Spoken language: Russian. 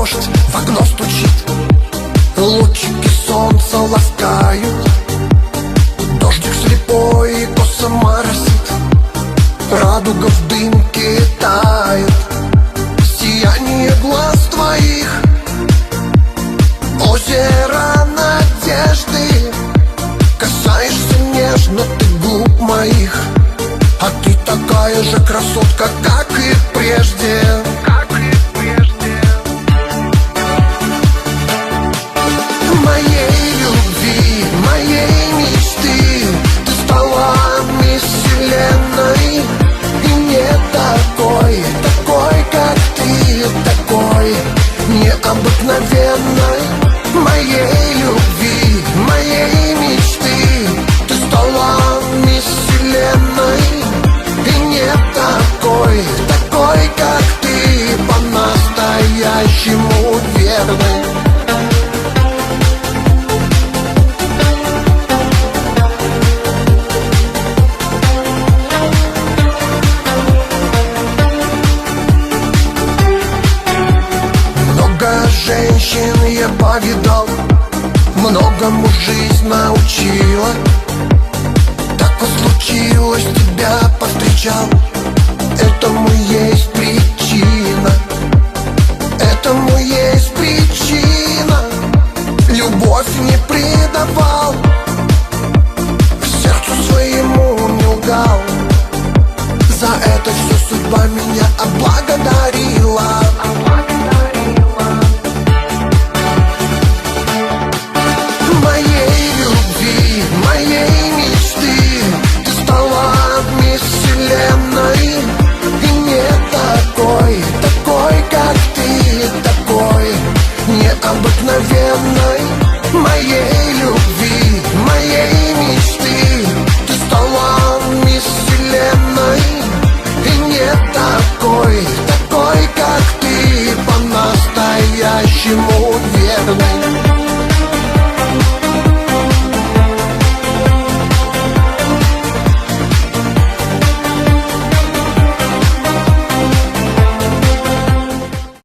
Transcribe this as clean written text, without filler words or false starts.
дождь в окно стучит, лучики солнца ласкают. Дождик слепой и косо моросит, радуга в дымке тает. Сияние глаз твоих, озеро надежды. Касаешься нежно ты губ моих, а ты такая же красотка, как и прежде. Моей любви, моей мечты, ты стала мисс Вселенной. И не такой, такой, как ты, такой необыкновенной. Моей любви, моей мечты, ты стала мисс Вселенной. И не такой, такой, как ты, по-настоящему верной. Женщин я повидал, многому жизнь научила. Так вот случилось, тебя повстречал. Этому есть причина, этому есть причина. Любовь не предавал, сердцу своему не лгал. За это все судьба меня облагодарила.